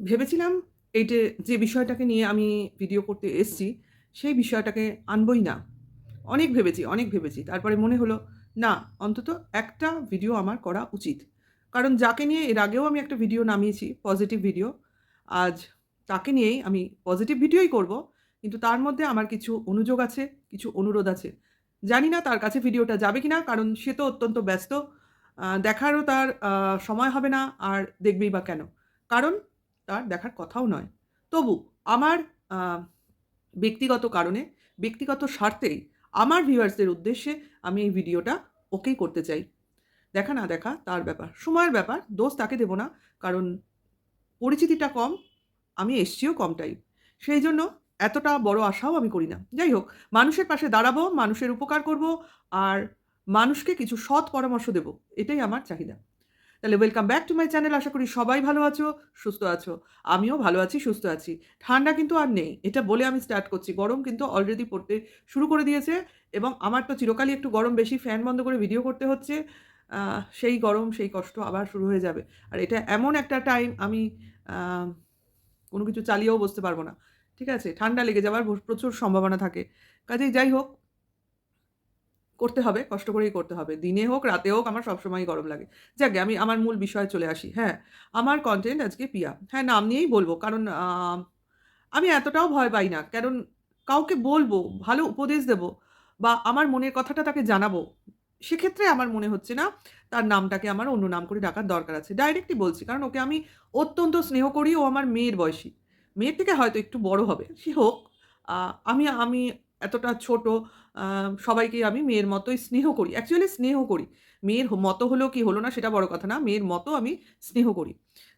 ভেবেছিলাম এইটে যে বিষয়টাকে নিয়ে আমি ভিডিও করতে এসছি, সেই বিষয়টাকে আনবই না। অনেক ভেবেছি। তারপরে মনে হলো, না, অন্তত একটা ভিডিও আমার করা উচিত। কারণ যাকে নিয়ে এর আগেও আমি একটা ভিডিও নামিয়েছি, পজিটিভ ভিডিও। আজ তাকে নিয়েই আমি পজিটিভ ভিডিওই করব। কিন্তু তার মধ্যে আমার কিছু অনুযোগ আছে, কিছু অনুরোধ আছে। জানি না তার কাছে ভিডিওটা যাবে কিনা, কারণ সে তো অত্যন্ত ব্যস্ত। দেখারও তার সময় হবে না, আর দেখবেই বা কেন? কারণ তার দেখার কথাও নয়। তবু আমার আ ব্যক্তিগত কারণে, ব্যক্তিগত স্বার্থেই আমার ভিউয়ার্সদের উদ্দেশ্যে আমি এই ভিডিওটা ওকেই করতে চাই। দেখা না দেখা তার ব্যাপার। সময়ের ব্যাপার, দোষ তাকে দেব না। কারণ পরিচিতিটা কম, আমি এসছিও কম টাইম। সেইজন্য এতটা বড় আশাও আমি করি না। যাই হোক, মানুষের পাশে দাঁড়াবো, মানুষের উপকার করব, আর মানুষকে কিছু সৎ পরামর্শ দেব। এটাই আমার চাহিদা। তাহলে welcome back to my channel. আশা করি সবাই ভালো আছো, সুস্থ আছো। আমিও ভালো আছি, সুস্থ আছি। ঠান্ডা কিন্তু আর নেই। এটা বলে আমি স্টার্ট করছি। গরম কিন্তু অলরেডি পড়তে শুরু করে দিয়েছে, এবং আমার তো চিরকালই একটু গরম বেশি। ফ্যান বন্ধ করে ভিডিও করতে হচ্ছে। সেই গরম, সেই কষ্ট আবার শুরু হয়ে যাবে। আর এটা এমন একটা টাইম, আমি আ কোনো কিছু চালিয়েও বসতে পারব না। ঠিক আছে? ঠান্ডা লেগে যাওয়ার প্রচুর সম্ভাবনা থাকে। কাজেই যাই হোক, করতে হবে, কষ্ট করেই করতে হবে। দিনে হোক, রাতে হোক, আমার সবসময়ই গরম লাগে। যাকগে, আমি আমার মূল বিষয়ে চলে আসি। হ্যাঁ, আমার কনটেন্ট আজকে পিয়া। হ্যাঁ, নাম নিয়েই বলব। কারণ আমি এতটাও ভয় পাই না। কারণ কাউকে বলব, ভালো উপদেশ দেব, বা আমার মনের কথাটা তাকে জানাবো, সেক্ষেত্রে আমার মনে হচ্ছে না তার নামটাকে আমার অন্য নাম করে ডাকার দরকার আছে। ডাইরেক্টই বলছি। কারণ ওকে আমি অত্যন্ত স্নেহ করি। ও আমার মেয়ের বয়সী। মেয়ের থেকে হয়তো একটু বড় হবে। সে হোক। আ আমি আমি এতটা ছোট, আ সবাইকেই আমি মেয়ের মতোই স্নেহ করি। অ্যাকচুয়ালি স্নেহ করি। মেয়ের মতো হলো কি হলো না সেটা বড় কথা না। মেয়ের মতো আমি স্নেহ করি।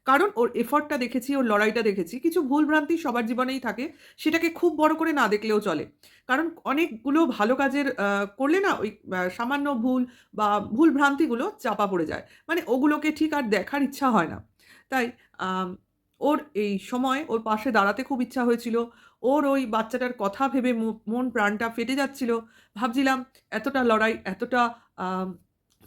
কারণ ওর এফর্টটা দেখেছি, ওর লড়াইটা দেখেছি। কিছু ভুল-ভ্রান্তি সবার জীবনেই থাকে। সেটাকে খুব বড় করে না দেখলেও চলে। কারণ অনেকগুলো ভালো কাজের করলে না ওই সামান্য ভুল বা ভুল-ভ্রান্তিগুলো চাপা পড়ে যায়। মানে ওগুলোকে ঠিক আর দেখার ইচ্ছা হয় না। তাই আম ওর এই সময় ওর পাশে দাঁড়াতে খুব ইচ্ছা হয়েছিল। ওর ওই বাচ্চাটার কথা ভেবে মন প্রাণটা ফেটে যাচ্ছিল। ভাবছিলাম এতটা লড়াই, এতটা আম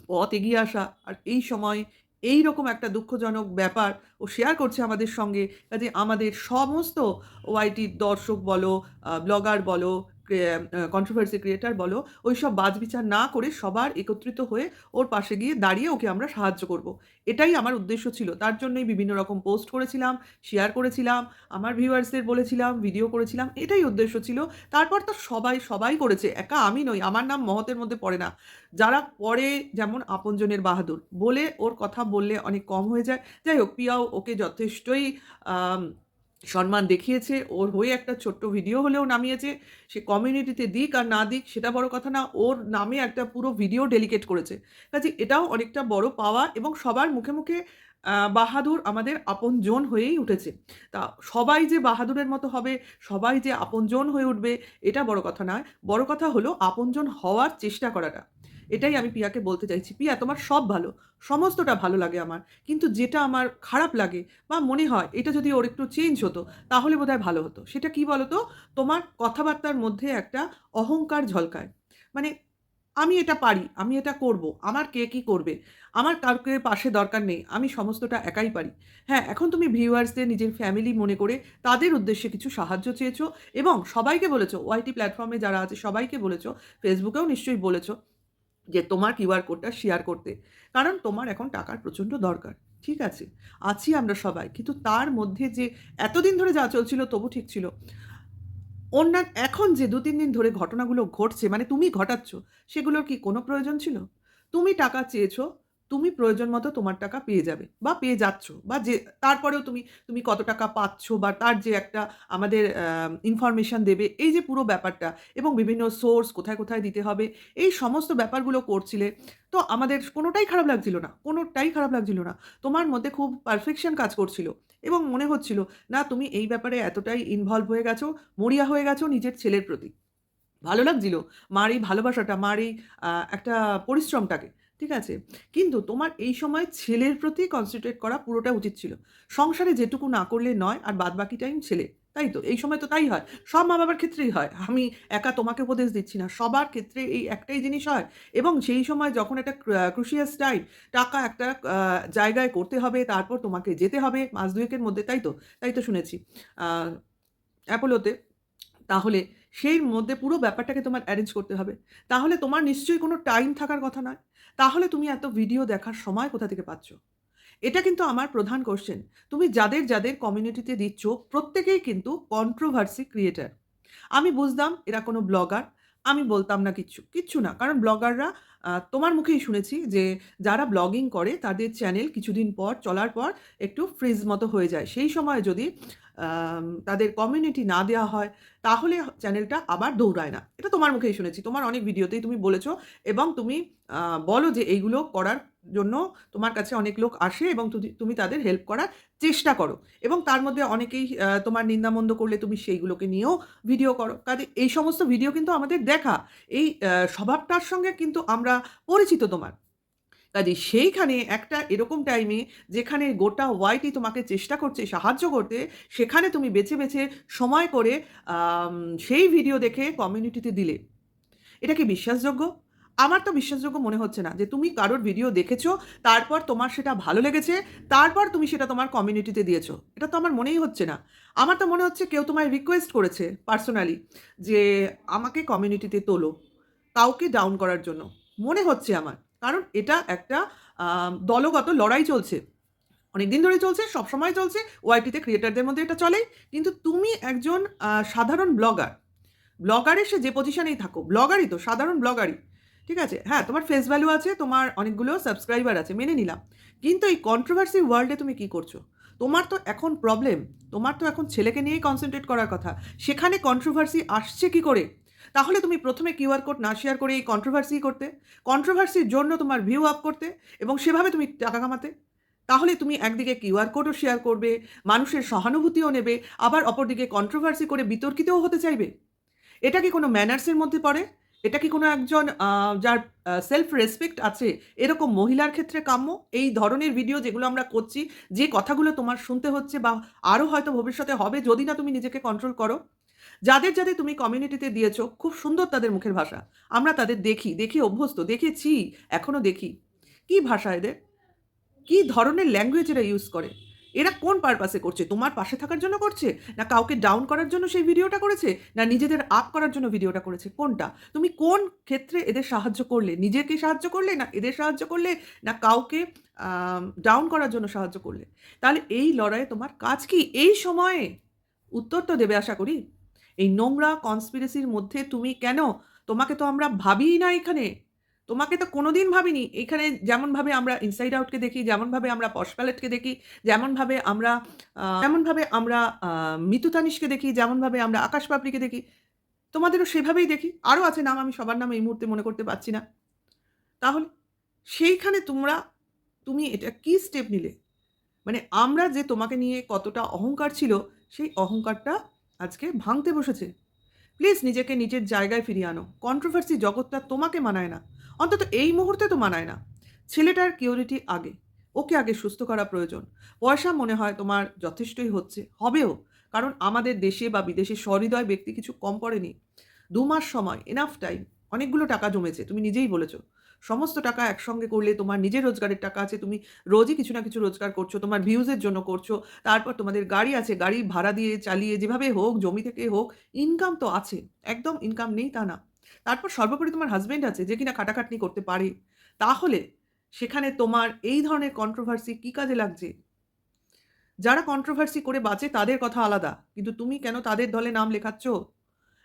পথ এগিয়ে আসা, আর এই সময় এইরকম একটা দুঃখজনক ব্যাপার ও শেয়ার করছে আমাদের সঙ্গে। কাজেই আমাদের সমস্ত ওআইটির দর্শক বলো, ব্লগার বলো, কন্ট্রোভার্সি ক্রিয়েটর বলো, ওইসব বাছবিচার না করে সবার একত্রিত হয়ে ওর পাশে গিয়ে দাঁড়িয়ে ওকে আমরা সাহায্য করব। এটাই আমার উদ্দেশ্য ছিল। তার জন্যই বিভিন্ন রকম পোস্ট করেছিলাম, শেয়ার করেছিলাম, আমার ভিউয়ার্সদের বলেছিলাম, ভিডিও করেছিলাম। এটাই উদ্দেশ্য ছিল। তারপর তো সবাই করেছে। একা আমি নই। আমার নাম মহতের মধ্যে পড়ে না। যারা পড়ে, যেমন আপনজনের বাহাদুর। বলে ওর কথা বললে অনেক কম হয়ে যায়। যাই হোক, পিয়াও ওকে যথেষ্টই আম সম্মান দেখিয়েছে। ওর হয়ে একটা ছোট্ট ভিডিও হলেও নামিয়েছে। সে কমিউনিটিতে দিক আর না দিক সেটা বড় কথা না। ওর নামে একটা পুরো ভিডিও ডেডিকেট করেছে। কাজেই এটাও অনেকটা বড় পাওয়া, এবং সবার মুখে বাহাদুর আমাদের আপনজন হয়েই উঠেছে। তা সবাই যে বাহাদুরের মতো হবে, সবাই যে আপনজন হয়ে উঠবে, এটা বড় কথা নয়। বড় কথা হলো আপনজন হওয়ার চেষ্টা করাটা। এটাই আমি পিয়াকে বলতে চাইছি। পিয়া, তোমার সব ভালো। সমস্তটা ভালো লাগে আমার। কিন্তু যেটা আমার খারাপ লাগে বা মনে হয় এটা যদি ওর একটু চেঞ্জ হতো, তাহলে বোধহয় ভালো হতো। সেটা কি বলো তো? তোমার কথাবার্তার মধ্যে একটা অহংকার ঝলকায়। মানে আমি এটা পারি, আমি এটা করব। আমার কে কি করবে? আমার কাউকে পাশে দরকার নেই। আমি সমস্তটা একাই পারি। হ্যাঁ, এখন তুমি ভিউয়ার্সদের নিজের ফ্যামিলি মনে করে তাদের উদ্দেশ্যে কিছু সাহায্য চেয়েছো, এবং সবাইকে বলেছো, ওআইটি প্ল্যাটফর্মে যারা আছে সবাইকে বলেছো, ফেসবুকেও নিশ্চয়ই বলেছো যে তোমার কিউআর কোডটা শেয়ার করতে। কারণ তোমার এখন টাকার প্রচণ্ড দরকার। ঠিক আছে? আছি আমরা সবাই। কিন্তু তার মধ্যে যে এতদিন ধরে যা চলছিল তবু ঠিক ছিল। এখন যে ২-৩ দিন ধরে ঘটনাগুলো ঘটছে, মানে তুমি ঘটাচ্ছ, সেগুলোর কি কোনো প্রয়োজন ছিল? তুমি টাকা চেয়েছ, তুমি প্রয়োজন মতো তোমার টাকা পেয়ে যাবে বা পেয়ে যাচ্ছ, বা যে তারপরেও তুমি কত টাকা পাচ্ছ, বা তার যে একটা আমাদের ইনফরমেশন দেবে, এই যে পুরো ব্যাপারটা, এবং বিভিন্ন সোর্স কোথায় দিতে হবে, এই সমস্ত ব্যাপারগুলো করছিলে। তো আমাদের কোনোটাই খারাপ লাগছিল না, কোনোটাই খারাপ লাগছিল না। তোমার মধ্যে খুব পারফেকশন কাজ করছিল, এবং মনে হচ্ছিল না তুমি এই ব্যাপারে এতটাই ইনভলভ হয়ে গেছো, মরিয়া হয়ে গেছো নিজের ছেলের প্রতি। ভালো লাগছিল মার এই ভালোবাসাটা, মার এই একটা পরিশ্রমটাকে। ঠিক আছে? কিন্তু তোমার এই সময় ছেলের প্রতি কনসেনট্রেট করা পুরোটা উচিত ছিল। সংসারে যেটুকু না করলে নয়, আর বাদবাকি টাইম ছেলে। তাই তো? এই সময় তো তাই হয়। সব মা-বাবার ক্ষেত্রেই হয়। আমি একা তোমাকে উপদেশ দিচ্ছি না। সবার ক্ষেত্রে এই একটাই জিনিস হয় এবং সেই সময় যখন একটা crucial টাইম, টাকা একটা জায়গায় করতে হবে, তারপর তোমাকে যেতে হবে মাস ২ একের মধ্যে, তাই তো? তাই তো শুনেছি। আ অ্যাপোলোতে। তাহলে সেই মধ্যে পুরো ব্যাপারটাকে তোমার এরেঞ্জ করতে হবে। তাহলে তোমার নিশ্চয়ই কোনো টাইম থাকার কথা নয়। তাহলে তুমি এত ভিডিও দেখার সময় কোথা থেকে পাচ্ছ? এটা কিন্তু আমার প্রধান কোয়েশ্চেন। তুমি যাদের কমিউনিটিতে দিচ্ছ প্রত্যেকেই কিন্তু কন্ট্রোভার্সি ক্রিয়েটর। আমি বুঝতাম এরা কোনো ব্লগার। আমি বলতাম না কিচ্ছু। কিচ্ছু না। কারণ ব্লগাররা তোমার মুখেই শুনেছি যে যারা ব্লগিং করে তাদের চ্যানেল কিছুদিন পর চলার পর একটু ফ্রিজ মতো হয়ে যায়। সেই সময় যদি তাদের কমিউনিটি না দেওয়া হয় তাহলে চ্যানেলটা আবার দৌড়ায় না। এটা তোমার মুখেই শুনেছি। তোমার অনেক ভিডিওতেই তুমি বলেছ এবং তুমি বলো যে এইগুলো করার জন্য তোমার কাছে অনেক লোক আসে এবং তুমি তাদের হেল্প করার চেষ্টা করো এবং তার মধ্যে অনেকেই তোমার নিন্দামন্দ করলে তুমি সেইগুলোকে নিয়েও ভিডিও করো। কাজে এই সমস্ত ভিডিও কিন্তু আমাদের দেখা। এই স্বভাবটার সঙ্গে কিন্তু আমরা পরিচিত তোমার। কাজেই সেইখানে একটা এরকম টাইমে যেখানে গোটা ওয়াইটি তোমাকে চেষ্টা করছে সাহায্য করতে, সেখানে তুমি বেছে সময় করে আম সেই ভিডিও দেখে কমিউনিটিতে দিলে। এটা কি বিশ্বাসযোগ্য? আমার তো বিশ্বাসযোগ্য মনে হচ্ছে না যে তুমি কারোর ভিডিও দেখেছো, তারপর তোমার সেটা ভালো লেগেছে, তারপর তুমি সেটা তোমার কমিউনিটিতে দিয়েছো। এটা তো আমার মনেই হচ্ছে না। আমার তো মনে হচ্ছে কেউ তোমায় রিকোয়েস্ট করেছে পার্সোনালি যে আমাকে কমিউনিটিতে তোলো। কাউকে ডাউন করার জন্য। মনে হচ্ছে আমার। কারণ এটা একটা দলগত লড়াই চলছে। অনেকদিন ধরেই চলছে, সবসময় চলছে। ওআইটিতে ক্রিয়েটরদের মধ্যে এটা চলেই। কিন্তু তুমি একজন সাধারণ ব্লগার। ব্লগারের সে যে পজিশনেই থাকো, ব্লগারই তো, সাধারণ ব্লগারই। ঠিক আছে? হ্যাঁ, তোমার ফেস ভ্যালু আছে, তোমার অনেকগুলো সাবস্ক্রাইবার আছে, মেনে নিলাম। কিন্তু এই কন্ট্রোভার্সি ওয়ার্ল্ডে তুমি কি করছো? তোমার তো এখন প্রবলেম, তোমার তো এখন ছেলেকে নিয়েই কনসেনট্রেট করার কথা। সেখানে কন্ট্রোভার্সি আসছে কি করে? তাহলে তুমি ১ম এ কিউআর কোড না শেয়ার করে এই কন্ট্রোভার্সি করতে। কন্ট্রোভার্সির জন্য তোমার ভিউ আপ করতে এবং সেভাবে তুমি টাকা কামাতে। তাহলে তুমি একদিকে কিউআর কোডও শেয়ার করবে, মানুষের সহানুভূতিও নেবে, আবার অপরদিকে কন্ট্রোভার্সি করে বিতর্কিতও হতে চাইবে। এটা কি কোনো ম্যানার্স এর মধ্যে পড়ে? এটা কি কোনো একজন যার সেলফ রেসপেক্ট আছে, এরকম মহিলার ক্ষেত্রে কাম্য? এই ধরনের ভিডিও যেগুলো আমরা করছি, যে কথাগুলো তোমার শুনতে হচ্ছে বা আরো হয়তো ভবিষ্যতে হবে যদি না তুমি নিজেকে কন্ট্রোল করো। যাদের তুমি কমিউনিটিতে দিয়েছো, খুব সুন্দর তাদের মুখের ভাষা। আমরা তাদের দেখে অভ্যস্ত, দেখেছি, এখনো দেখি। কি ভাষা এদের? কি ধরনের ল্যাঙ্গুয়েজ এরা ইউজ করে? এরা কোন পারপাসে করছে? তোমার পাশে থাকার জন্য করছে? না কাউকে ডাউন করার জন্য সেই ভিডিওটা করেছে? না নিজেদের আপ করার জন্য ভিডিওটা করেছে? কোনটা? তুমি কোন ক্ষেত্রে এদের সাহায্য করলে? নিজেকে সাহায্য করলে? না এদের সাহায্য করলে? না কাউকে ডাউন করার জন্য সাহায্য করলে? তাহলে এই লড়াইয়ে তোমার কাজ কি? এই সময়ে? উত্তর তো দেবে আশা করি। এই নোংরা কনস্পিরেসির মধ্যে তুমি কেন? তোমাকে তো আমরা ভাবিই না এখানে। তোমাকে তো কোনোদিন ভাবিনি। এখানে যেমনভাবে আমরা ইনসাইড আউটকে দেখি, যেমনভাবে আমরা পশ প্যালেটকে দেখি, যেমনভাবে আমরা মিতু তানিশকে দেখি, যেমনভাবে আমরা আকাশ পাপড়িকে দেখি, তোমাদেরও সেভাবেই দেখি। আরও আছে নাম, আমি সবার নাম এই মুহূর্তে মনে করতে পারছি না। তাহলে সেইখানে তুমি এটা কি স্টেপ নিলে? মানে আমরা যে তোমাকে নিয়ে কতটা অহংকার ছিল, সেই অহংকারটা আজকে ভাঙতে বসেছে। প্লিজ নিজেকে নিজের জায়গায় ফিরিয়ে আনো। কন্ট্রোভার্সি জগৎটা তোমাকে মানায় না। অন্তত এই মুহূর্তে তো মানায় না। ছেলেটার কিউরিটি আগে। ওকে আগে সুস্থ করা প্রয়োজন। পয়সা মনে হয় তোমার যথেষ্টই হচ্ছে, হবেও। কারণ আমাদের দেশে বা বিদেশে সহৃদয় ব্যক্তি কিছু কম পড়েনি। ২ মাস সময়, এনাফ টাইম। অনেকগুলো টাকা জমেছে। তুমি নিজেই বলেছ। সমস্ত টাকা একসঙ্গে করলে তোমার নিজের রোজগারের টাকা আছে। তুমি রোজই কিছু না কিছু রোজগার করছো। তোমার ভিউজ এর জন্য করছো। তারপর তোমাদের গাড়ি আছে। গাড়ি ভাড়া দিয়ে চালিয়ে যেভাবে হোক, জমি থেকে হোক, ইনকাম তো আছে। একদম ইনকাম নেই তা না। তারপর সর্বোপরি তোমার হাসব্যান্ড আছে যে কিনা খাটাখাটনি করতে পারে। তাহলে সেখানে তোমার এই ধরনের কন্ট্রোভার্সি কি কাজে লাগছে? যারা কন্ট্রোভার্সি করে বাঁচে তাদের কথা আলাদা। কিন্তু তুমি কেন তাদের দলে নাম লেখাচ্ছ?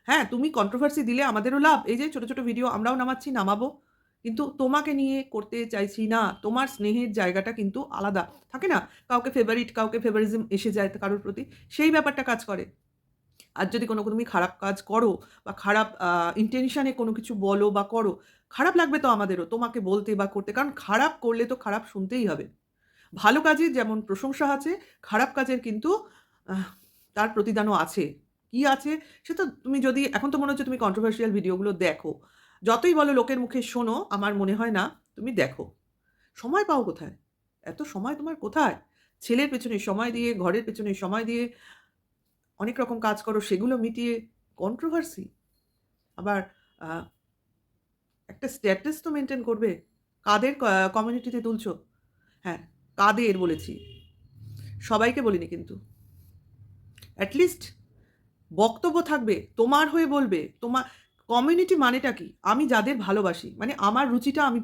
হ্যাঁ, তুমি কন্ট্রোভার্সি দিলে আমাদেরও লাভ। এই যে ছোট ভিডিও আমরাও নামাচ্ছি, নামাবো। কিন্তু তোমাকে নিয়ে করতে চাইছি না। তোমার স্নেহের জায়গাটা কিন্তু আলাদা। থাকে না? কাউকে ফেভারিট, কাউকে ফেভারিজম এসে যায় কারোর প্রতি। সেই ব্যাপারটা কাজ করে। আর যদি তুমি খারাপ কাজ করো বা খারাপ ইনটেনশন এ কোনো কিছু বলো বা করো, খারাপ লাগবে তো আমাদেরও তোমাকে বলতে বা করতে। কারণ খারাপ করলে তো খারাপ শুনতেই হবে। ভালো কাজের যেমন প্রশংসা আছে, খারাপ কাজের কিন্তু আহ তার প্রতিদানও আছে। কি আছে? সে তো তুমি যদি এখন তো মনে হচ্ছে তুমি কন্ট্রোভার্সিয়াল ভিডিওগুলো দেখো। যতই বলো লোকের মুখে শোনো, আমার মনে হয় না তুমি দেখো। সময় পাও কোথায়? এত সময় তোমার কোথায়? ছেলের পেছনে সময় দিয়ে, ঘরের পেছনে সময় দিয়ে অনেক রকম কাজ করো, সেগুলো মিটিয়ে কন্ট্রোভার্সি? আবার আ একটা স্ট্যাটাস তো মেইনটেইন করবে। কাদের কমিউনিটিতে তুলছো? হ্যাঁ, কাদের বলেছি। সবাইকে বলিনি কিন্তু। এট লিস্ট বক্তব্য থাকবে, তোমার হয়ে বলবে। কমিউনিটি মানেটা কি? আমি যাদের ভালোবাসি, মানে আমার রুচিটা আমি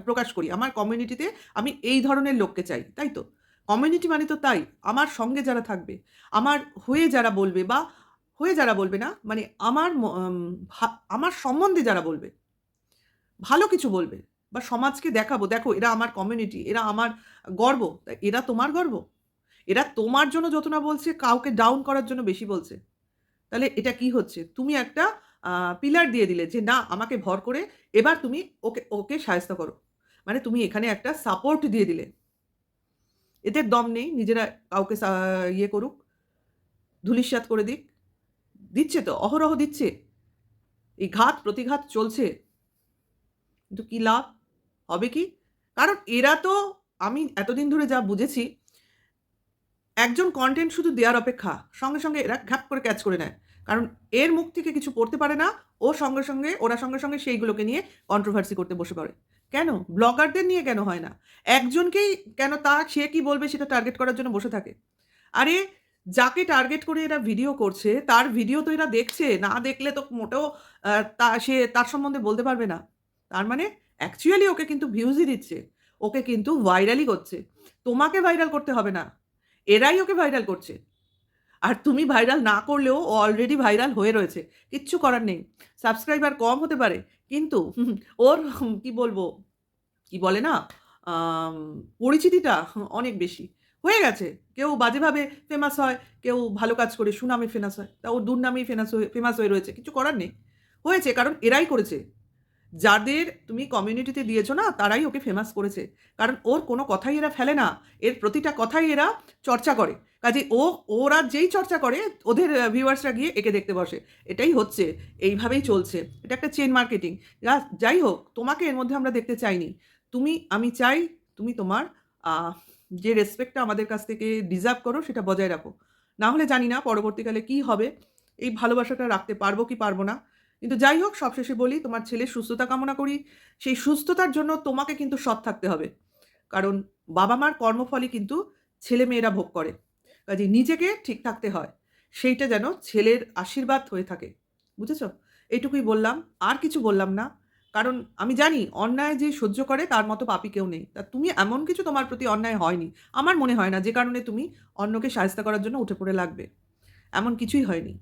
প্রকাশ করি। আমার কমিউনিটিতে আমি এই ধরনের লোককে চাই, তাই তো? কমিউনিটি মানে তো তাই। আমার সঙ্গে যারা থাকবে, আমার হয়ে যারা বলবে বা হয়ে যারা বলবে না, মানে আমার ম আম ভা আমার সম্বন্ধে যারা বলবে, ভালো কিছু বলবে বা সমাজকে দেখাবো, দেখো এরা আমার কমিউনিটি, এরা আমার গর্ব। তা এরা তোমার গর্ব? এরা তোমার জন্য যত না বলছে, কাউকে ডাউন করার জন্য বেশি বলছে। তাহলে এটা কি হচ্ছে? তুমি একটা আ পিলার দিয়ে দিলে যে, না আমাকে ভর করে এবার তুমি ওকে ওকে শায়েস্তা করো। মানে তুমি এখানে একটা সাপোর্ট দিয়ে দিলে। এদের দম নেই নিজেরা কাউকে ইয়ে করুক, ধূলিসাৎ করে দিক। দিচ্ছে তো, অহরহ দিচ্ছে। এই ঘাত প্রতিঘাত চলছে। কিন্তু কি লাভ? হবে কি? কারণ এরা তো, আমি এতদিন ধরে যা বুঝেছি, একজন কনটেন্ট শুধু দেওয়ার অপেক্ষা। সঙ্গে, সঙ্গে এরা ঘ্যাপ করে ক্যাচ করে নেয়। কারণ এর মুখ থেকে কিছু পড়তে পারে না। ওরা সঙ্গে, সঙ্গে সেইগুলোকে নিয়ে কন্ট্রোভার্সি করতে বসে পড়ে। কেন? ব্লগারদের নিয়ে কেন হয় না? একজনকেই কেন, সে কি বলবে সেটা টার্গেট করার জন্য বসে থাকে? আরে যাকে টার্গেট করে এরা ভিডিও করছে, তার ভিডিও তো এরা দেখছে। না দেখলে তো মোটেও আ সে তার সম্বন্ধে বলতে পারবে না। তার মানে অ্যাকচুয়ালি ওকে কিন্তু ভিউজই দিচ্ছে। ওকে কিন্তু ভাইরালই করছে। তোমাকে ভাইরাল করতে হবে না। এরাই ওকে ভাইরাল করছে। আর তুমি ভাইরাল না করলেও ও অলরেডি ভাইরাল হয়ে রয়েছে। কিচ্ছু করার নেই। সাবস্ক্রাইবার কম হতে পারে। কিন্তু ওর কি বলবো? কি বলে না? আম পরিচিতিটা অনেক বেশি। হয়ে গেছে। কেউ বাজেভাবে ফেমাস হয়, কেউ ভালো কাজ করে সুনামে ফেমাস হয়। তা ও দুর্নামেই ফেমাস হয়ে রয়েছে। কিছু করার নেই। হয়েছে কারণ এরাই করেছে। যাদের তুমি কমিউনিটিতে দিয়েছো না, তারাই ওকে ফেমাস করেছে। কারণ ওর কোনো কথাই এরা ফেলে না। এর প্রতিটা কথাই এরা চর্চা করে। কাজেই ওরা যেই চর্চা করে, ওদের ভিউয়ার্সরা গিয়ে একে দেখতে বসে। এটাই হচ্ছে। এইভাবেই চলছে। এটা একটা চেইন মার্কেটিং। যাই হোক, তোমাকে এর মধ্যে আমরা দেখতে চাইনি। আমি চাই তুমি তোমার আ যে রেসপেক্টটা আমাদের কাছ থেকে ডিজার্ভ করো, সেটা বজায় রাখো। না হলে জানি না পরবর্তীকালে কি হবে? এই ভালোবাসাটা রাখতে পারবো কি পারবো না। কিন্তু যাই হোক, সবশেষে বলি, তোমার ছেলের সুস্থতা কামনা করি। সেই সুস্থতার জন্য তোমাকে কিন্তু সৎ থাকতে হবে। কারণ বাবা-মার কর্মফলই কিন্তু ছেলেমেয়েরা ভোগ করে। কাজেই নিজেকে ঠিক থাকতে হয়। সেইটা যেন ছেলের আশীর্বাদ হয়ে থাকে। বুঝেছ? এইটুকুই বললাম। আর কিছু বললাম না। কারণ আমি জানি অন্যায় যে সহ্য করে তার মতো পাপী কেউ নেই। তা তুমি এমন কিছু, তোমার প্রতি অন্যায় হয়নি। আমার মনে হয় না যে কারণে তুমি অন্যকে শায়েস্তা করার জন্য উঠে পড়ে লাগবে। এমন কিছুই হয়নি,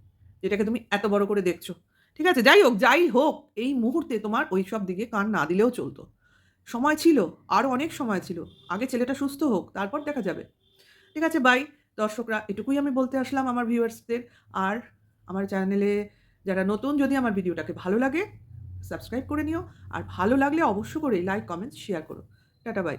যেটাকে তুমি এত বড় করে দেখছো। ঠিক আছে? যাই হোক, এই মুহূর্তে তোমার ওইসব দিকে কান না দিলেও চলত। সময় ছিল, আরো অনেক সময় ছিল। আগে ছেলেটা সুস্থ হোক, তারপর দেখা যাবে। ঠিক আছে, বাই। দর্শকরা, এটুকুই আমি বলতে আসলাম আমার ভিউয়ার্সদের। আর আমার চ্যানেলে যারা নতুন, যদি আমার ভিডিওটাকে ভালো লাগে, সাবস্ক্রাইব করে নিও। আর ভালো লাগলে অবশ্য করে লাইক, কমেন্ট, শেয়ার করো। Tata, by.